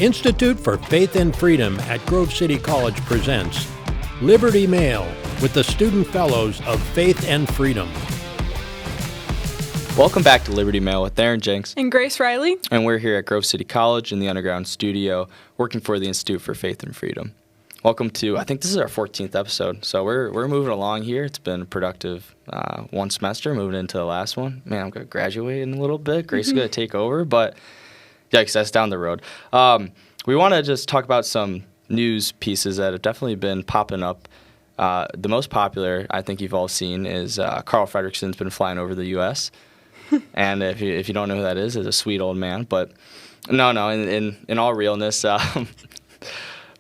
Institute for Faith and Freedom at Grove City College presents Liberty Mail with the Student Fellows of Faith and Freedom. Welcome back to Liberty Mail with Aaron Jenks and Grace Riley. And we're here at Grove City College in the underground studio working for the Institute for Faith and Freedom. Welcome to, I think this is our 14th episode, so we're moving along here. It's been a productive one semester, moving into the last one. Man, I'm going to graduate in a little bit. Grace is going to take over, but yikes, that's down the road. We want to just talk about some news pieces that have definitely been popping up. The most popular, I think you've all seen, is Carl Fredrickson's been flying over the U.S., and if you don't know who that is, it's a sweet old man. But no, in all realness,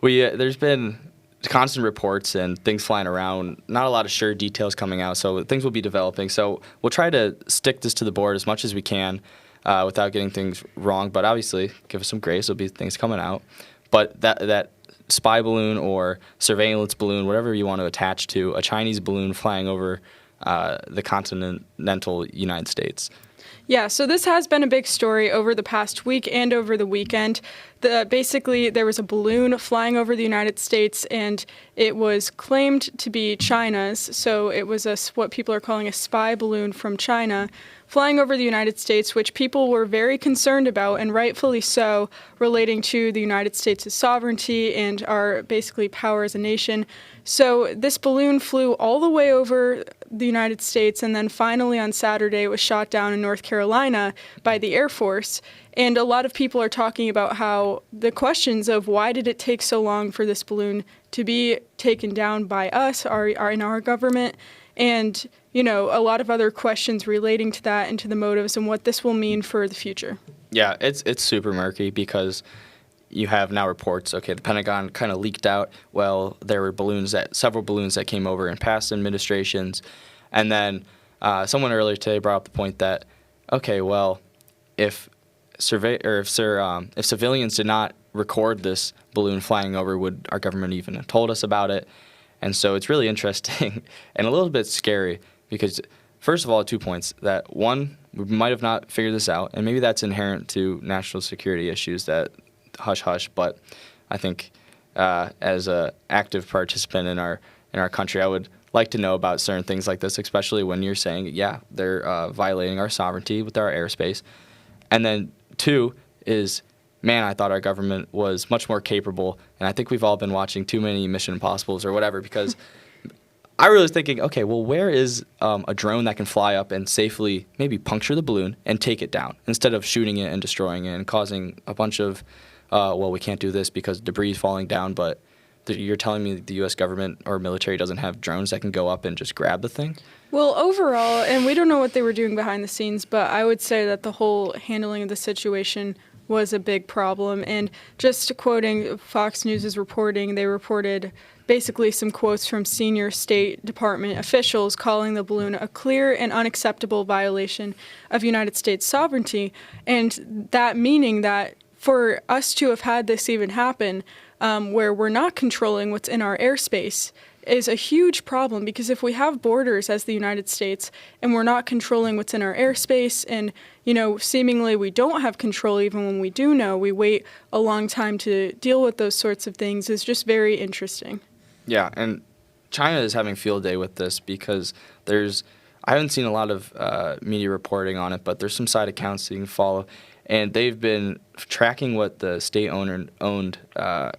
there's been constant reports and things flying around, not a lot of sure details coming out, so things will be developing. So we'll try to stick this to the board as much as we can without getting things wrong, but obviously give us some grace, there'll be things coming out. But that spy balloon or surveillance balloon, whatever you want to attach to, a Chinese balloon flying over the continental United States. Yeah, so this has been a big story over the past week and over the weekend. Basically, there was a balloon flying over the United States, and it was claimed to be China's. So it was what people are calling a spy balloon from China flying over the United States, which people were very concerned about, and rightfully so, relating to the United States' sovereignty and our basically power as a nation. So this balloon flew all the way over the United States, and then finally on Saturday it was shot down in North Carolina by the Air Force. And a lot of people are talking about how the questions of why did it take so long for this balloon to be taken down by us, in our government, and a lot of other questions relating to that and to the motives and what this will mean for the future. Yeah, it's super murky because you have now reports, the Pentagon kind of leaked out, there were several balloons that came over in past administrations. And then someone earlier today brought up the point that, if civilians did not record this balloon flying over, would our government even have told us about it? And so it's really interesting and a little bit scary because, first of all, 2 points. That one, we might have not figured this out, and maybe that's inherent to national security issues that hush-hush, but I think as an active participant in our country, I would like to know about certain things like this, especially when you're saying, they're violating our sovereignty with our airspace. And then 2 is, I thought our government was much more capable, and I think we've all been watching too many Mission Impossibles or whatever, because I really was thinking, where is a drone that can fly up and safely maybe puncture the balloon and take it down instead of shooting it and destroying it and causing a bunch of, we can't do this because debris is falling down, but you're telling me the U.S. government or military doesn't have drones that can go up and just grab the thing? Well, overall, and we don't know what they were doing behind the scenes, but I would say that the whole handling of the situation was a big problem. And just quoting Fox News' reporting, they reported basically some quotes from senior State Department officials calling the balloon a clear and unacceptable violation of United States sovereignty, and that meaning that for us to have had this even happen, where we're not controlling what's in our airspace, is a huge problem, because if we have borders as the United States and we're not controlling what's in our airspace and, seemingly we don't have control even when we do know, we wait a long time to deal with those sorts of things, is just very interesting. Yeah, and China is having field day with this because I haven't seen a lot of media reporting on it, but there's some side accounts that you can follow. And they've been tracking what the state-owned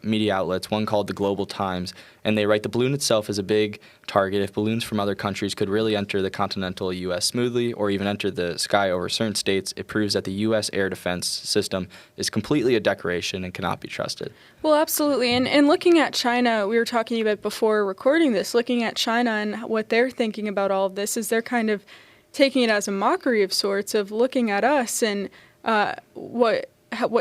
media outlets, one called the Global Times, and they write the balloon itself is a big target. If balloons from other countries could really enter the continental U.S. smoothly or even enter the sky over certain states, it proves that the U.S. air defense system is completely a decoration and cannot be trusted. Well, absolutely. And looking at China, we were talking about before recording this, looking at China and what they're thinking about all of this is they're kind of taking it as a mockery of sorts of looking at us and what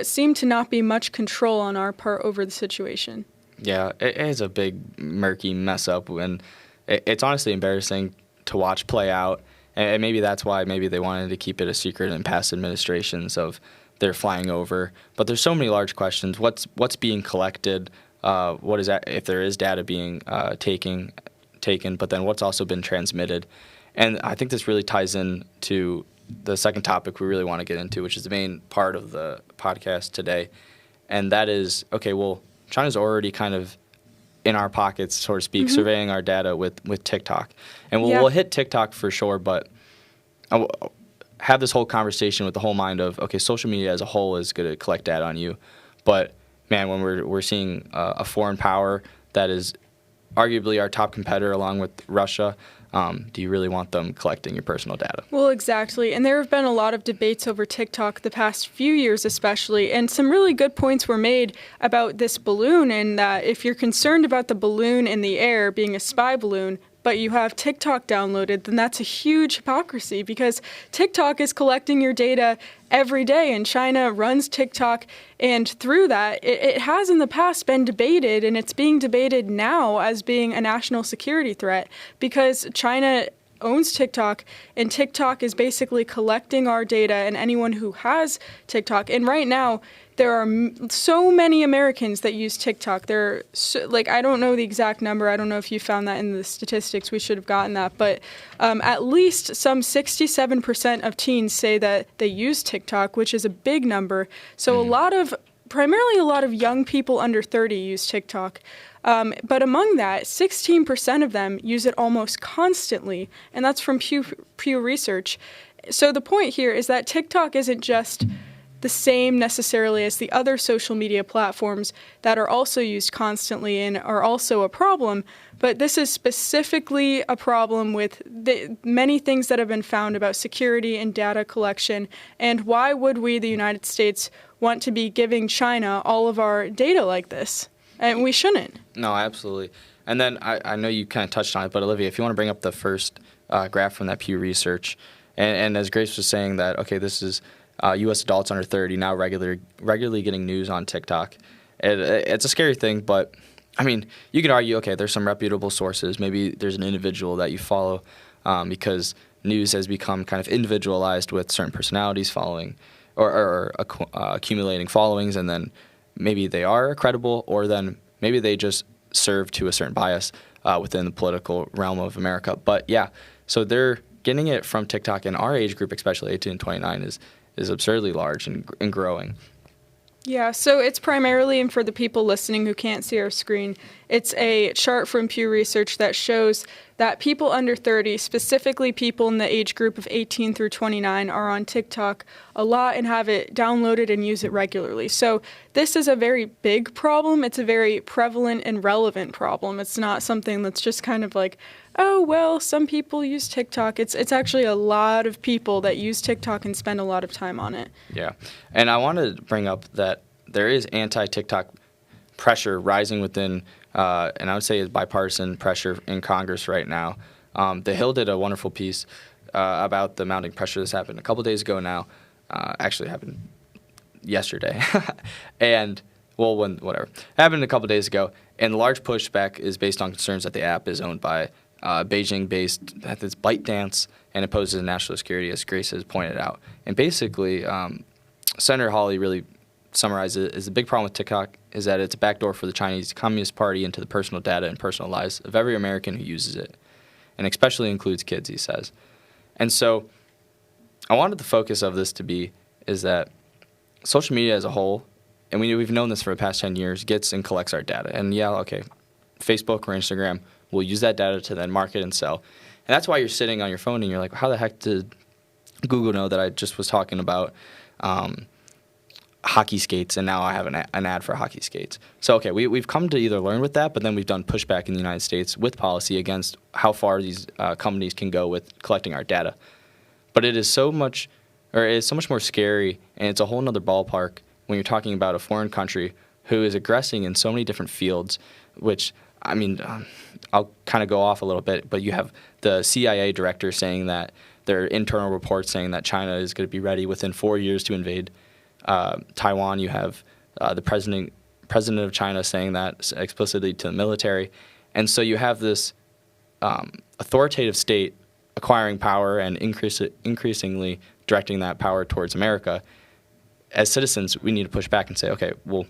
seemed to not be much control on our part over the situation. Yeah, it is a big, murky mess up, and it's honestly embarrassing to watch play out, and maybe that's why maybe they wanted to keep it a secret in past administrations of they're flying over. But there's so many large questions. What's being collected? What is that, if there is data being taken, but then what's also been transmitted? And I think this really ties in to the second topic we really want to get into, which is the main part of the podcast today. and that is, okay, well, China's already kind of in our pockets, so to speak, surveying our data with TikTok. And we'll hit TikTok for sure, but I have this whole conversation with the whole mind of, okay, social media as a whole is going to collect data on you. But, man, when we're seeing a foreign power that is arguably our top competitor along with Russia, do you really want them collecting your personal data? Well, exactly. And there have been a lot of debates over TikTok the past few years especially, and some really good points were made about this balloon, and that if you're concerned about the balloon in the air being a spy balloon, but you have TikTok downloaded, then that's a huge hypocrisy, because TikTok is collecting your data every day, and China runs TikTok, and through that, it has in the past been debated, and it's being debated now as being a national security threat, because China owns TikTok, and TikTok is basically collecting our data and anyone who has TikTok. And right now, there are so many Americans that use TikTok. I don't know the exact number. I don't know if you found that in the statistics. We should have gotten that. But at least some 67% of teens say that they use TikTok, which is a big number. So primarily a lot of young people under 30 use TikTok. But among that, 16% of them use it almost constantly, and that's from Pew Research. So the point here is that TikTok isn't just the same necessarily as the other social media platforms that are also used constantly and are also a problem, but this is specifically a problem with the many things that have been found about security and data collection, and why would we, the United States, want to be giving China all of our data like this? And we shouldn't. No, absolutely. And then I know you kind of touched on it, but Olivia, if you want to bring up the first graph from that Pew Research, and as Grace was saying that, okay, this is U.S. adults under 30 now regularly getting news on TikTok. It's a scary thing, but, I mean, you can argue, okay, there's some reputable sources. Maybe there's an individual that you follow because news has become kind of individualized with certain personalities following or accumulating followings, and then maybe they are credible, or then maybe they just serve to a certain bias within the political realm of America. But, yeah, so they're getting it from TikTok, and our age group, especially 18 and 29, is absurdly large and growing. Yeah, so it's primarily, and for the people listening who can't see our screen, it's a chart from Pew Research that shows that people under 30, specifically people in the age group of 18 through 29, are on TikTok a lot and have it downloaded and use it regularly. So this is a very big problem. It's a very prevalent and relevant problem. It's not something that's just kind of like, oh, well, some people use TikTok. It's actually a lot of people that use TikTok and spend a lot of time on it. Yeah, and I wanted to bring up that there is anti-TikTok pressure rising within, and I would say it's bipartisan pressure in Congress right now. The Hill did a wonderful piece about the mounting pressure. This happened a couple days ago now. Actually happened yesterday. And, well, whatever. Happened a couple days ago. And the large pushback is based on concerns that the app is owned by Beijing-based, that it's ByteDance, and it poses national security, as Grace has pointed out. And basically, Senator Hawley really summarized it as the big problem with TikTok is that it's a backdoor for the Chinese Communist Party into the personal data and personal lives of every American who uses it, and especially includes kids, he says. And so I wanted the focus of this to be is that social media as a whole, and we've known this for the past 10 years, gets and collects our data. And yeah, okay, Facebook or Instagram will use that data to then market and sell. And that's why you're sitting on your phone and you're like, how the heck did Google know that I just was talking about hockey skates, and now I have an ad for hockey skates? So, okay, we've come to either learn with that, but then we've done pushback in the United States with policy against how far these companies can go with collecting our data. But it is so much more scary, and it's a whole nother ballpark when you're talking about a foreign country who is aggressing in so many different fields, which, I mean, I'll kind of go off a little bit, but you have the CIA director saying that their internal reports saying that China is going to be ready within 4 years to invade Taiwan. You have the president of China saying that explicitly to the military. And so you have this authoritative state acquiring power and increasingly directing that power towards America. As citizens, we need to push back and say, okay, well,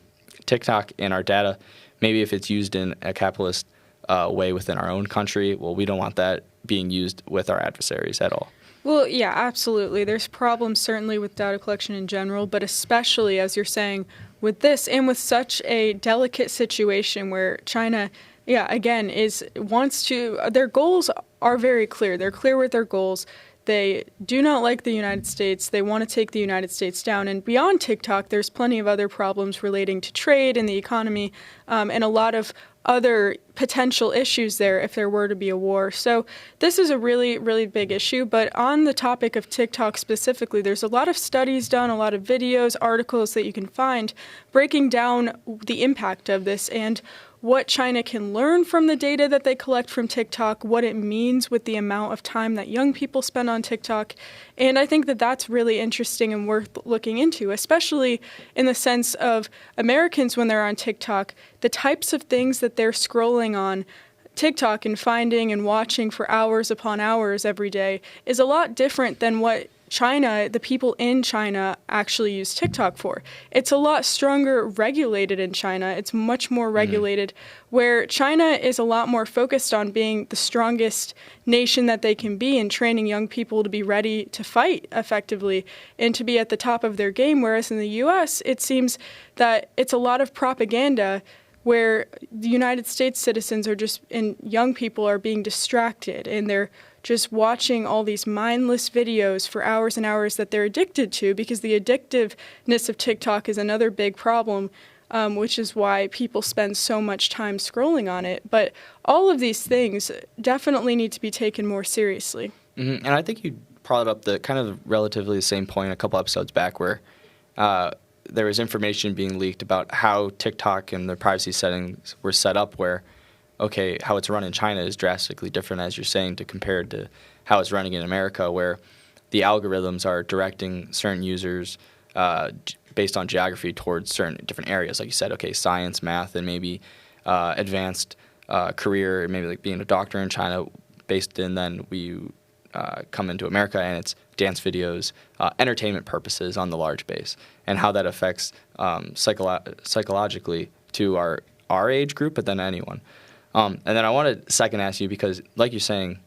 TikTok and our data, maybe if it's used in a capitalist way within our own country, well, we don't want that being used with our adversaries at all. Well, yeah, absolutely. There's problems certainly with data collection in general, but especially, as you're saying, with this and with such a delicate situation where China, again, their goals are very clear. They're clear with their goals. They do not like the United States. They want to take the United States down. And beyond TikTok, there's plenty of other problems relating to trade and the economy, and a lot of other potential issues there if there were to be a war. So this is a really, really big issue. But on the topic of TikTok specifically, there's a lot of studies done, a lot of videos, articles that you can find breaking down the impact of this and what China can learn from the data that they collect from TikTok, what it means with the amount of time that young people spend on TikTok. And I think that that's really interesting and worth looking into, especially in the sense of Americans when they're on TikTok, the types of things that they're scrolling on TikTok and finding and watching for hours upon hours every day is a lot different than what the people in China actually use TikTok for. It's a lot stronger regulated in China. It's much more regulated, where China is a lot more focused on being the strongest nation that they can be and training young people to be ready to fight effectively and to be at the top of their game. Whereas in the U.S., it seems that it's a lot of propaganda where the United States citizens and young people are being distracted and they're just watching all these mindless videos for hours and hours that they're addicted to, because the addictiveness of TikTok is another big problem, which is why people spend so much time scrolling on it. But all of these things definitely need to be taken more seriously. Mm-hmm. And I think you brought up the kind of relatively the same point a couple episodes back where there was information being leaked about how TikTok and the privacy settings were set up where, okay, how it's run in China is drastically different, as you're saying, to compared to how it's running in America, where the algorithms are directing certain users based on geography towards certain different areas. Like you said, okay, science, math, and maybe advanced career, maybe like being a doctor in China based in, then we come into America and it's dance videos, entertainment purposes on the large base, and how that affects psychologically to our age group, but then anyone. And then I want to second ask you, because like you're saying,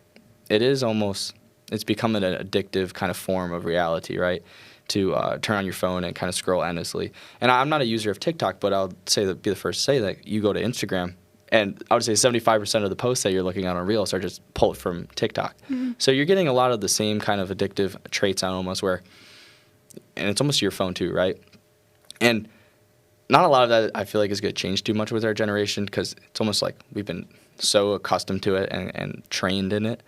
it's become an addictive kind of form of reality, right? To turn on your phone and kind of scroll endlessly. And I'm not a user of TikTok, but I'll be the first to say that you go to Instagram, and I would say 75% of the posts that you're looking at on Reels are just pulled from TikTok. Mm-hmm. So you're getting a lot of the same kind of addictive traits on almost and it's almost your phone too, right? And not a lot of that I feel like is going to change too much with our generation, because it's almost like we've been so accustomed to it and trained in it.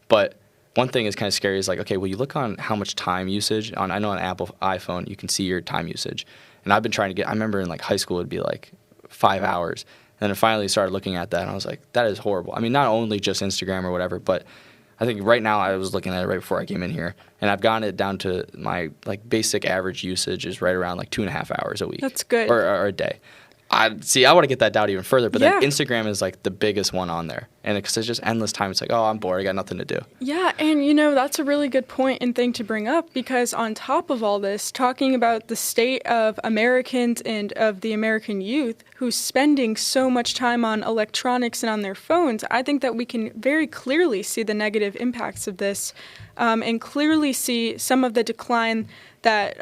But one thing is kind of scary is like, okay, well, you look on how much time usage I know on Apple iPhone, you can see your time usage. And I've been trying to I remember in like high school it'd be like 5 hours. And then I finally started looking at that and I was like, that is horrible. I mean, not only just Instagram or whatever, but I think right now I was looking at it right before I came in here, and I've gotten it down to my like basic average usage is right around like 2.5 hours a week. That's good. Or a day. I want to get that down even further, but then Instagram is like the biggest one on there. And because it's just endless time. It's like, oh, I'm bored. I got nothing to do. Yeah, and that's a really good point and thing to bring up, because on top of all this, talking about the state of Americans and of the American youth who's spending so much time on electronics and on their phones, I think that we can very clearly see the negative impacts of this, and clearly see some of the decline that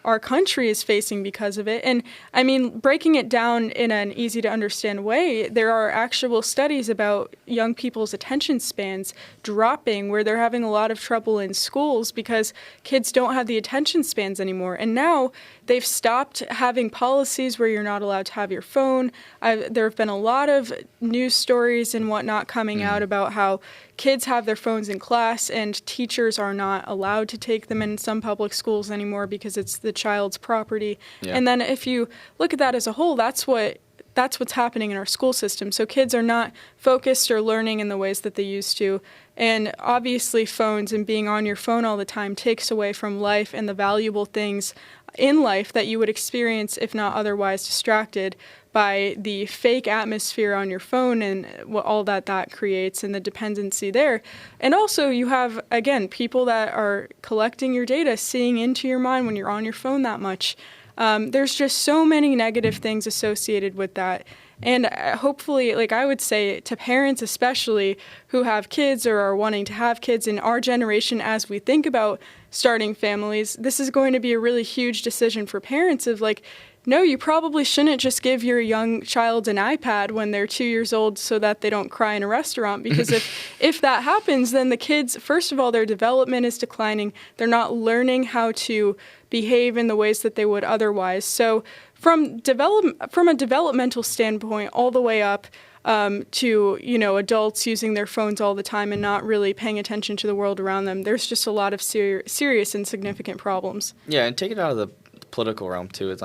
our country is facing because of it. And I mean, breaking it down in an easy to understand way, there are actual studies about young people's attention spans dropping, where they're having a lot of trouble in schools because kids don't have the attention spans anymore. And now they've stopped having policies where you're not allowed to have your phone. There have been a lot of news stories and whatnot coming out about how kids have their phones in class and teachers are not allowed to take them in some public schools anymore because it's the child's property. Yeah. And then if you look at that as a whole, that's what's happening in our school system. So kids are not focused or learning in the ways that they used to. And obviously phones and being on your phone all the time takes away from life and the valuable things in life that you would experience if not otherwise distracted by the fake atmosphere on your phone and what all that creates and the dependency there. And also you have, again, people that are collecting your data, seeing into your mind when you're on your phone that much. There's just so many negative things associated with that. And hopefully, like I would say to parents especially who have kids or are wanting to have kids in our generation, as we think about starting families, this is going to be a really huge decision for parents of like, no, you probably shouldn't just give your young child an iPad when they're 2 years old so that they don't cry in a restaurant. Because if that happens, then the kids, first of all, their development is declining. They're not learning how to behave in the ways that they would otherwise. So from a developmental standpoint, all the way up to, adults using their phones all the time and not really paying attention to the world around them, there's just a lot of serious and significant problems. Yeah, and take it out of the political realm, too.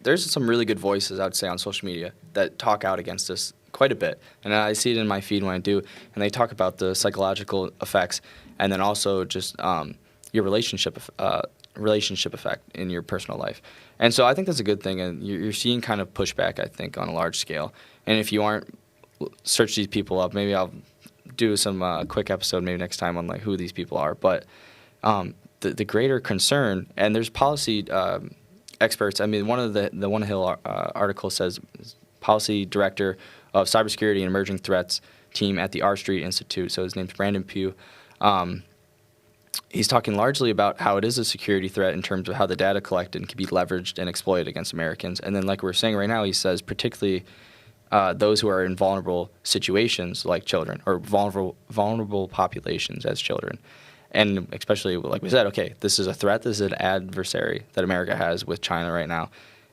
There's some really good voices, I would say, on social media that talk out against this quite a bit. And I see it in my feed when I do, and they talk about the psychological effects and then also just your relationship effect in your personal life. And so I think that's a good thing, and you're seeing kind of pushback, I think, on a large scale. And if you aren't, search these people up. Maybe I'll do some quick episode maybe next time on like who these people are. But the greater concern, and there's policy experts. I mean, one of the One Hill article says policy director of cybersecurity and emerging threats team at the R Street Institute. So his name's Brandon Pugh. He's talking largely about how it is a security threat in terms of how the data collected can be leveraged and exploited against Americans. And then, like we're saying right now, he says particularly those who are in vulnerable situations like children or vulnerable populations as children. And especially, like we said, okay, this is a threat. This is an adversary that America has with China right now.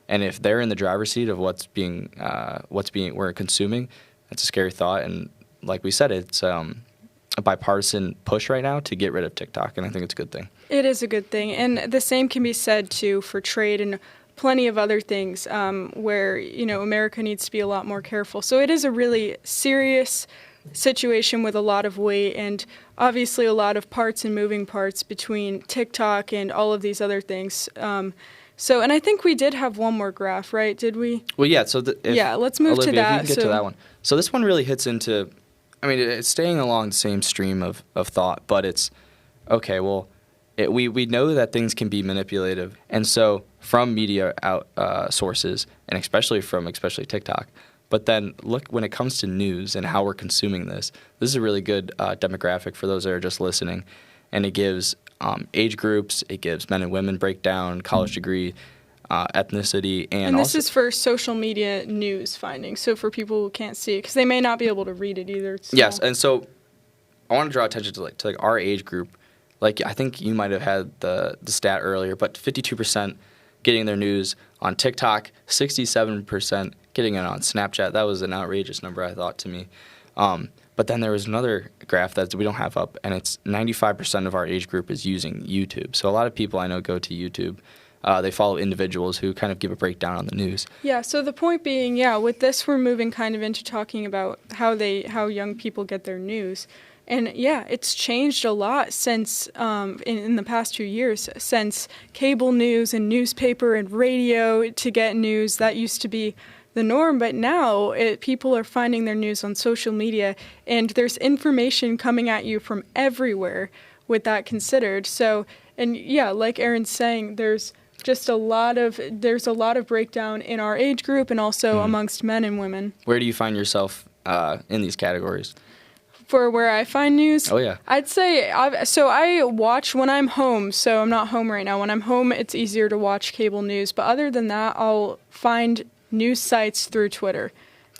And if they're in the driver's seat of we're consuming, that's a scary thought. And like we said, it's a bipartisan push right now to get rid of TikTok, and I think it's a good thing. It is a good thing. And the same can be said, too, for trade and plenty of other things where, America needs to be a lot more careful. So it is a really serious situation with a lot of weight and obviously a lot of parts and moving parts between TikTok and all of these other things. And I think we did have one more graph, right? Did we? Well, yeah. So let's move Olivia, to that. If you can get to that one. So this one really hits into, it's staying along the same stream of thought, but it's okay. Well, we know that things can be manipulative, and so from media sources, and especially TikTok. But then look, when it comes to news and how we're consuming this is a really good demographic for those that are just listening. And it gives age groups, it gives men and women breakdown, college degree, ethnicity, and this is for social media news findings. So for people who can't see it, because they may not be able to read it either. Yes, and so I want to draw attention to our age group. Like I think you might have had the stat earlier, but 52% getting their news on TikTok, 67% getting it on Snapchat. That was an outrageous number, I thought, to me. But then there was another graph that we don't have up, and it's 95% of our age group is using YouTube. So a lot of people I know go to YouTube. They follow individuals who kind of give a breakdown on the news. Yeah, so the point being, with this we're moving kind of into talking about how young people get their news. And it's changed a lot since in the past 2 years, since cable news and newspaper and radio to get news. That used to be the norm, but now people are finding their news on social media, and there's information coming at you from everywhere with that considered. So, and like Aaron's saying, there's just a lot of breakdown in our age group and also amongst men and women. Where do you find yourself in these categories? For where I find news? Oh, yeah. I'd say, I watch when I'm home, so I'm not home right now. When I'm home, it's easier to watch cable news. But other than that, I'll find news sites through Twitter.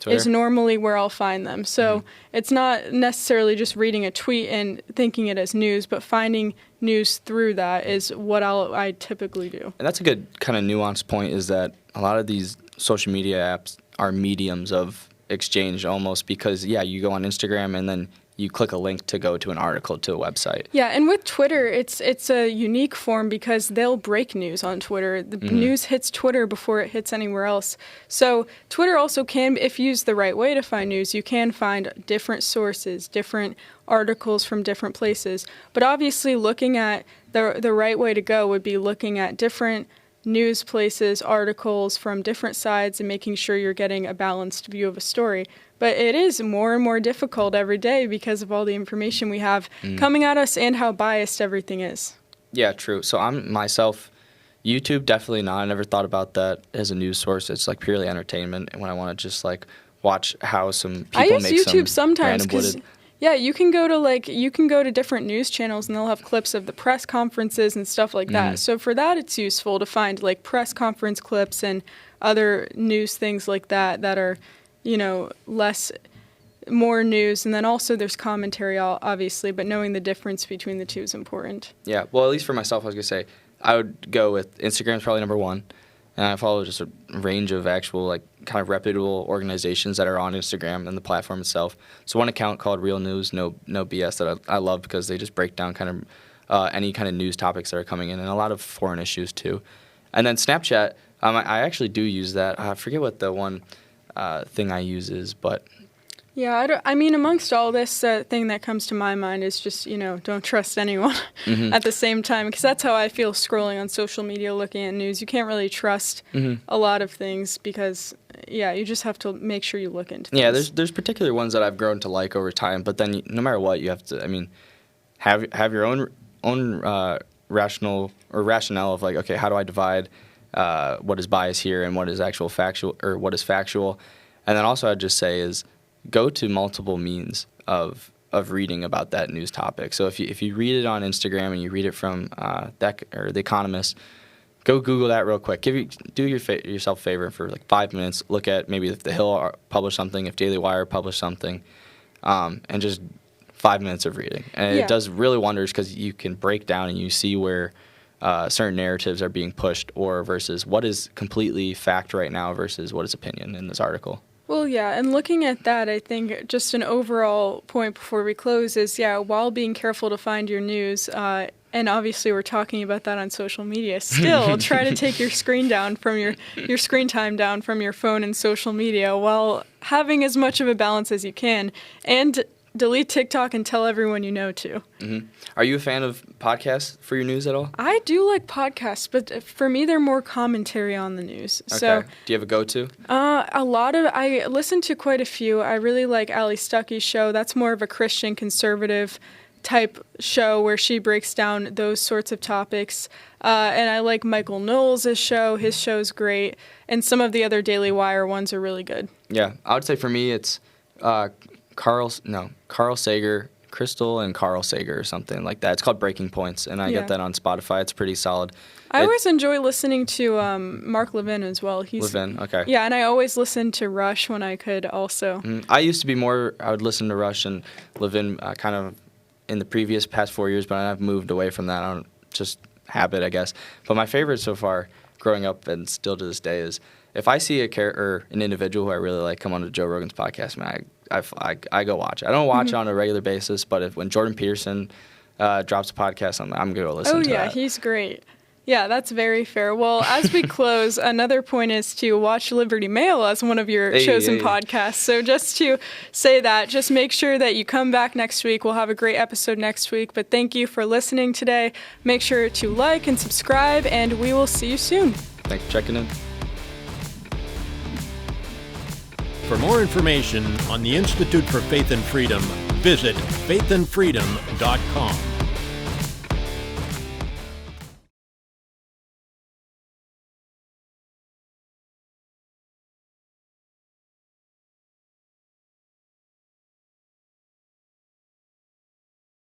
Is normally where I'll find them. So it's not necessarily just reading a tweet and thinking it as news, but finding news through that is what I typically do. And that's a good kind of nuanced point, is that a lot of these social media apps are mediums of exchange almost, because you go on Instagram and then you click a link to go to an article, to a website. Yeah, and with Twitter, it's a unique form because they'll break news on Twitter. The news hits Twitter before it hits anywhere else. So Twitter also can, if used the right way to find news, you can find different sources, different articles from different places. But obviously looking at the right way to go would be looking at different news places, articles from different sides, and making sure you're getting a balanced view of a story. But it is more and more difficult every day because of all the information we have coming at us and how biased everything is. Yeah, true. So I'm myself, YouTube, definitely not. I never thought about that as a news source. It's like purely entertainment. And when I want to just like watch how some people make some YouTube sometimes because Yeah, you can go to different news channels and they'll have clips of the press conferences and stuff like that. So for that, it's useful to find like press conference clips and other news things like that are, more news. And then also there's commentary, obviously, but knowing the difference between the two is important. Yeah, well, at least for myself, I was going to say, I would go with Instagram's probably number one. And I follow just a range of actual, like, kind of reputable organizations that are on Instagram and the platform itself. So one account called Real News, no BS, that I love because they just break down kind of any kind of news topics that are coming in and a lot of foreign issues too. And then Snapchat, I actually do use that. I forget what the one thing I use is, but... Yeah, amongst all this, thing that comes to my mind is just, don't trust anyone at the same time, because that's how I feel scrolling on social media, looking at news. You can't really trust a lot of things because, you just have to make sure you look into things. Yeah, there's particular ones that I've grown to like over time, but then no matter what, you have to, have your own rationale of like, okay, how do I divide what is bias here and what is actual factual, or what is factual? And then also I'd just say is, go to multiple means of reading about that news topic. So if you read it on Instagram and you read it from The Economist, go Google that real quick. Do yourself a favor for like 5 minutes. Look at maybe if The Hill published something, if Daily Wire published something, and just 5 minutes of reading. And it does really wonders because you can break down and you see where certain narratives are being pushed or versus what is completely fact right now versus what is opinion in this article. Well, yeah, and looking at that, I think just an overall point before we close is, while being careful to find your news, and obviously we're talking about that on social media, still try to take your screen time down from your phone and social media while having as much of a balance as you can, and delete TikTok and tell everyone you know to. Mm-hmm. Are you a fan of podcasts for your news at all? I do like podcasts, but for me, they're more commentary on the news. Okay. So, do you have a go-to? I listen to quite a few. I really like Ali Stuckey's show. That's more of a Christian conservative type show where she breaks down those sorts of topics. And I like Michael Knowles' show. His show's great. And some of the other Daily Wire ones are really good. Yeah, I would say for me it's Carl Sager, Crystal and Carl Sager or something like that. It's called Breaking Points, and I get that on Spotify. It's pretty solid. I always enjoy listening to Mark Levin as well. Levin, okay. Yeah, and I always listen to Rush when I could also. I used to be I would listen to Rush and Levin kind of in the past 4 years, but I've moved away from that. I don't, just habit, I guess. But my favorite so far, growing up and still to this day, is if I see an individual who I really like come on to Joe Rogan's podcast, man, I go watch it. I don't watch it on a regular basis, but when Jordan Peterson drops a podcast, I'm going to go listen to that. Oh, yeah, he's great. Yeah, that's very fair. Well, as we close, another point is to watch Liberty Mail as one of your chosen podcasts. So just to say that, just make sure that you come back next week. We'll have a great episode next week. But thank you for listening today. Make sure to like and subscribe, and we will see you soon. Thanks for checking in. For more information on the Institute for Faith and Freedom, visit faithandfreedom.com.